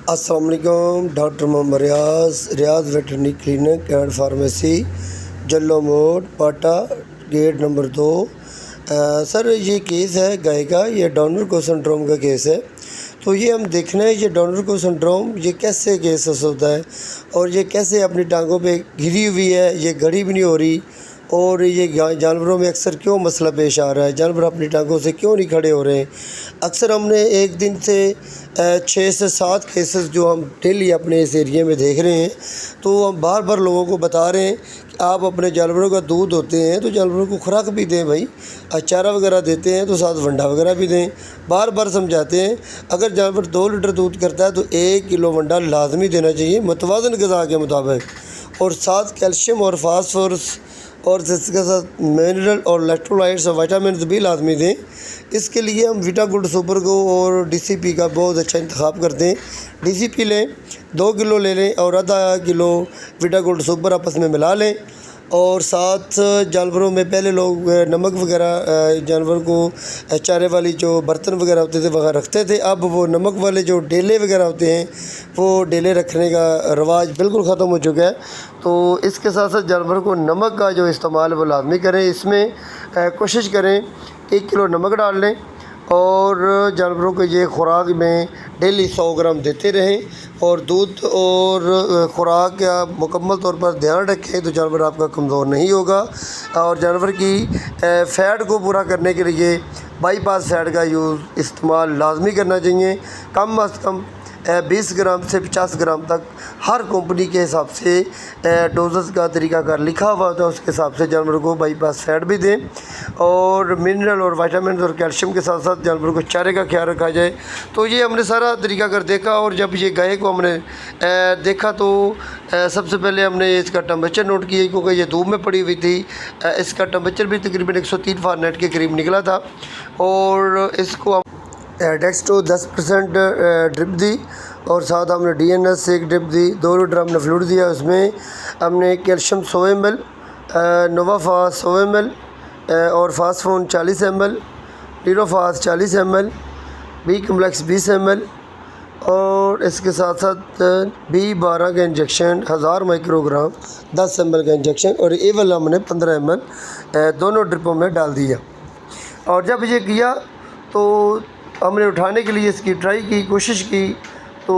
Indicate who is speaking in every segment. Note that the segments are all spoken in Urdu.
Speaker 1: السلام علیکم. Doctor Muhammad Riaz veterinary clinic and pharmacy, Jallo موڑ، پاٹا، گیٹ نمبر 2. سر یہ کیس ہے گائے کا، یہ ڈاؤنر کو سنڈروم کا کیس ہے. تو یہ ہم دیکھنا ہے یہ ڈاؤنر کو سنڈروم یہ کیسے کیسز ہوتا ہے اور یہ کیسے اپنی ٹانگوں پہ گری ہوئی ہے، یہ گھڑی بھی نہیں ہو رہی، اور یہ جانوروں میں اکثر کیوں مسئلہ پیش آ رہا ہے، جانور اپنی ٹانگوں سے کیوں نہیں کھڑے ہو رہے ہیں. اکثر ہم نے ایک دن سے 6 سے 7 کیسز جو ہم ڈیلی اپنے اس ایریے میں دیکھ رہے ہیں، تو ہم بار بار لوگوں کو بتا رہے ہیں کہ آپ اپنے جانوروں کا دودھ ہوتے ہیں تو جانوروں کو خوراک بھی دیں بھائی، چارہ وغیرہ دیتے ہیں تو ساتھ ونڈا وغیرہ بھی دیں. بار بار سمجھاتے ہیں. اگر جانور 2 لیٹر دودھ کرتا ہے تو 1 کلو ونڈا لازمی دینا چاہیے متوازن غذا کے مطابق، اور ساتھ کیلشیم اور فاسفورس اور اس کے ساتھ منرل اور الیکٹرولائٹس اور وائٹامنز بھی لازمی دیں. اس کے لیے ہم ویٹا گولڈ سپر کو اور ڈی سی پی کا بہت اچھا انتخاب کرتے ہیں. ڈی سی پی لیں، 2 کلو لے لیں اور آدھا کلو ویٹا گولڈ سپر آپس میں ملا لیں. اور ساتھ جانوروں میں پہلے لوگ نمک وغیرہ جانور کو چارے والی جو برتن وغیرہ ہوتے تھے وغیرہ رکھتے تھے. اب وہ نمک والے جو ڈیلے وغیرہ ہوتے ہیں وہ ڈیلے رکھنے کا رواج بالکل ختم ہو چکا ہے. تو اس کے ساتھ ساتھ جانور کو نمک کا جو استعمال وہ لازمی کریں. اس میں کوشش کریں 1 کلو نمک ڈال لیں اور جانوروں کو یہ خوراک میں ڈیلی 100 گرام دیتے رہیں، اور دودھ اور خوراک کا مکمل طور پر دھیان رکھیں تو جانور آپ کا کمزور نہیں ہوگا. اور جانور کی فیٹ کو پورا کرنے کے لیے بائی پاس فیٹ کا استعمال لازمی کرنا چاہیے. کم از کم 20 گرام سے 50 گرام تک ہر کمپنی کے حساب سے ڈوزز کا طریقہ کار لکھا ہوا ہوتا ہے، اس کے حساب سے جانور کو بائی پاس فیٹ بھی دیں. اور منرل اور وائٹامنز اور کیلشیم کے ساتھ ساتھ جانور کو چارے کا خیال رکھا جائے. تو یہ ہم نے سارا طریقہ کار دیکھا، اور جب یہ گائے کو ہم نے دیکھا تو سب سے پہلے ہم نے اس کا ٹمپریچر نوٹ کیا، کیونکہ یہ دھوپ میں پڑی ہوئی تھی. اس کا ٹمپریچر بھی تقریباً 103 فارنہائٹ کے قریب نکلا تھا. اور اس کو ہم ڈیکسٹرو 10% ڈرپ دی، اور ساتھ ہم نے DNS 1 ڈرپ دی. 2 لیٹر ہم نے فلوئڈ دیا. اس میں ہم نے کیلشیم 100 ml، نووا فاس 100 ml، اور فاسفون 40 ml، ڈیروفاس 40 ml، بی کمپلیکس 20 ml، اور اس کے ساتھ ساتھ B12 کا انجیکشن 1000 مائکرو گرام 10 ml کا انجیکشن، اور ایول ہم نے 15 ml دونوں ڈرپوں میں ڈال دیا. اور جب یہ کیا تو ہم نے اٹھانے کے لیے اس کی ٹرائی کی، کوشش کی، تو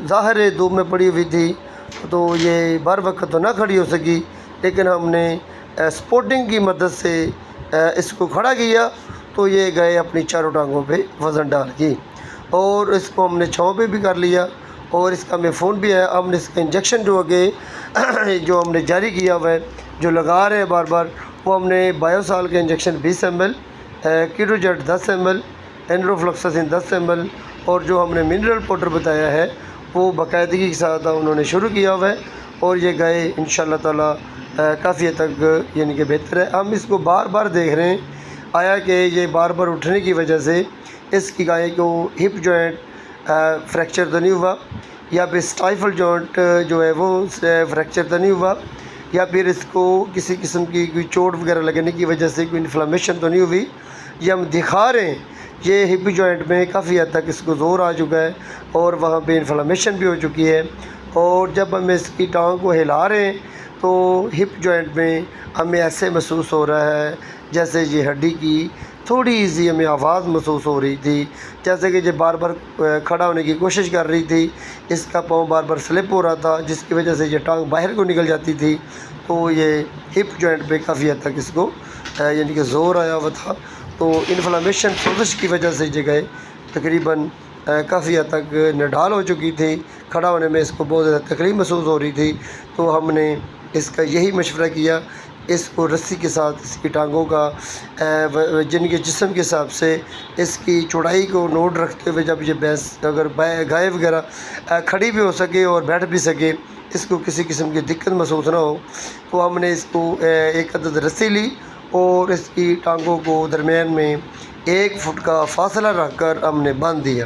Speaker 1: ظاہر ہے دھوپ میں پڑی ہوئی تھی تو یہ بر وقت تو نہ کھڑی ہو سکی، لیکن ہم نے سپورٹنگ کی مدد سے اس کو کھڑا کیا تو یہ گئے اپنی چاروں ٹانگوں پہ وزن ڈال کی. اور اس کو ہم نے چھاؤں پہ بھی کر لیا، اور اس کا ہمیں فون بھی ہے. ہم نے اس کا انجیکشن جو جو ہم نے جاری کیا ہوا ہے، جو لگا رہے ہیں بار بار، وہ ہم نے بایوسال کا انجیکشن 20 ml، کیٹوجیٹ 10 ml، اینڈروفلوکساسن 10 ml، اور جو ہم نے منرل پاؤڈر بتایا ہے وہ باقاعدگی کے ساتھ انہوں نے شروع کیا ہوا ہے. اور یہ گائے انشاءاللہ تعالیٰ کافی حد تک یعنی کہ بہتر ہے. ہم اس کو بار بار دیکھ رہے ہیں، آیا کہ یہ بار بار اٹھنے کی وجہ سے اس کی گائے کو ہپ جوائنٹ فریکچر تو نہیں ہوا، یا پھر اسٹائفل جوائنٹ جو ہے وہ فریکچر تو نہیں ہوا، یا پھر اس کو کسی قسم کی کوئی چوٹ وغیرہ لگنے کی وجہ سے کوئی انفلمیشن تو نہیں ہوئی. یہ ہم دکھا رہے ہیں یہ ہپ جوائنٹ میں کافی حد تک اس کو زور آ چکا ہے، اور وہاں پہ انفلمیشن بھی ہو چکی ہے. اور جب ہم اس کی ٹانگ کو ہلا رہے ہیں تو ہپ جوائنٹ میں ہمیں ایسے محسوس ہو رہا ہے جیسے یہ ہڈی کی تھوڑی سی ہمیں آواز محسوس ہو رہی تھی، جیسے کہ یہ بار بار کھڑا ہونے کی کوشش کر رہی تھی، اس کا پاؤں بار بار سلپ ہو رہا تھا، جس کی وجہ سے یہ ٹانگ باہر کو نکل جاتی تھی. تو یہ ہپ جوائنٹ پہ کافی حد تک اس کو یعنی کہ زور آیا ہوا تھا. تو انفلمیشن سوزش کی وجہ سے یہ گئے تقریباً کافی حد تک نڈال ہو چکی تھی، کھڑا ہونے میں اس کو بہت زیادہ تکلیف محسوس ہو رہی تھی. تو ہم نے اس کا یہی مشورہ کیا، اس کو رسی کے ساتھ اس کی ٹانگوں کا جن کے جسم کے حساب سے اس کی چوڑائی کو نوٹ رکھتے ہوئے، جب یہ بھینس اگر گائے وغیرہ کھڑی بھی ہو سکے اور بیٹھ بھی سکے، اس کو کسی قسم کی دقت محسوس نہ ہو، تو ہم نے اس کو 1 عدد رسی لی اور اس کی ٹانگوں کو درمیان میں 1 فٹ کا فاصلہ رکھ کر ہم نے باندھ دیا،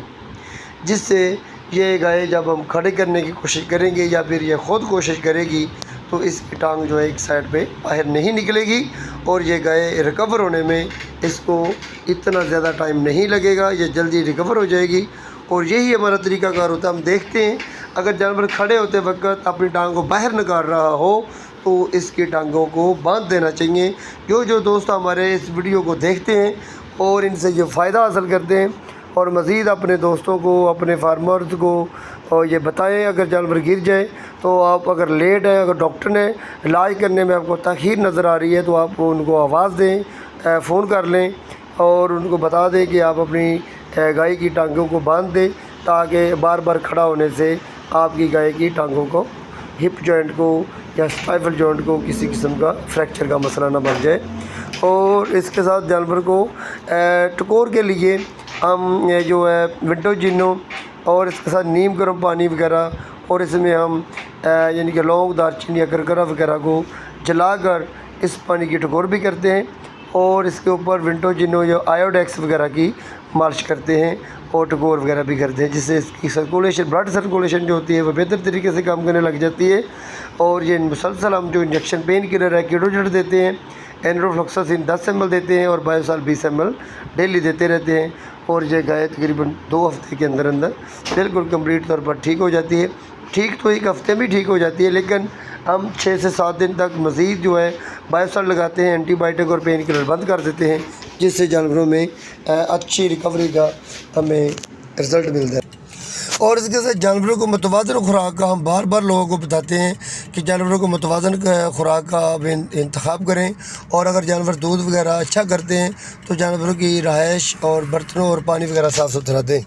Speaker 1: جس سے یہ گائے جب ہم کھڑے کرنے کی کوشش کریں گے یا پھر یہ خود کوشش کرے گی تو اس کی ٹانگ جو ہے ایک سائڈ پہ باہر نہیں نکلے گی، اور یہ گائے ریکور ہونے میں اس کو اتنا زیادہ ٹائم نہیں لگے گا، یہ جلدی ریکور ہو جائے گی. اور یہی ہمارا طریقہ کار ہوتا ہے. ہم دیکھتے ہیں اگر جانور کھڑے ہوتے وقت اپنی ٹانگ کو باہر نکال رہا ہو تو اس کی ٹانگوں کو باندھ دینا چاہیے. جو دوست ہمارے اس ویڈیو کو دیکھتے ہیں اور ان سے یہ فائدہ حاصل کرتے ہیں اور مزید اپنے دوستوں کو اپنے فارمرز کو یہ بتائیں. اگر جانور گر جائے تو آپ اگر لیٹ ہیں، اگر ڈاکٹر نے علاج کرنے میں آپ کو تاخیر نظر آ رہی ہے تو آپ ان کو آواز دیں، فون کر لیں اور ان کو بتا دیں کہ آپ اپنی گائے کی ٹانگوں کو باندھ دیں تاکہ بار بار کھڑا ہونے سے آپ کی گائے کی ٹانگوں کو، ہپ جوائنٹ کو یا اسپائفل جوائنٹ کو کسی قسم کا فریکچر کا مسئلہ نہ بن جائے. اور اس کے ساتھ جانور کو ٹکور کے لیے ہم جو ہے ونٹو جینو اور اس کے ساتھ نیم گرم پانی وغیرہ اور اس میں ہم یعنی کہ لونگ، دار چینی یا کرکرا وغیرہ کو جلا کر اس پانی کی ٹکور بھی کرتے ہیں اور اس کے اوپر ونٹو جینو یا آیوڈیکس وغیرہ کی مالش کرتے ہیں اور ٹکور وغیرہ بھی کرتے ہیں، جس سے اس کی سرکولیشن، بلڈ سرکولیشن جو ہوتی ہے وہ بہتر طریقے سے کام کرنے لگ جاتی ہے. اور یہ مسلسل ہم جو انجیکشن پین کلر ہے کیڈوجٹ دیتے ہیں، اینروفلوکساسین 10 ml دیتے ہیں اور بایوسال 20 ml ڈیلی دیتے رہتے ہیں اور یہ گائے تقریباً 2 ہفتے کے اندر بالکل کمپلیٹ طور پر ٹھیک ہو جاتی ہے. ٹھیک تو 1 ہفتے میں ٹھیک ہو جاتی ہے، لیکن ہم 6 سے 7 دن تک مزید جو ہے بایوسال لگاتے ہیں، اینٹی بائیوٹک اور پین کلر بند کر دیتے ہیں، جس سے جانوروں میں اچھی ریکوری کا ہمیں رزلٹ ملتا ہے. اور اس کے ساتھ جانوروں کو متوازن خوراک کا ہم بار بار لوگوں کو بتاتے ہیں کہ جانوروں کو متوازن خوراک کا انتخاب کریں. اور اگر جانور دودھ وغیرہ اچھا کرتے ہیں تو جانوروں کی رہائش اور برتنوں اور پانی وغیرہ صاف ستھرا دیں.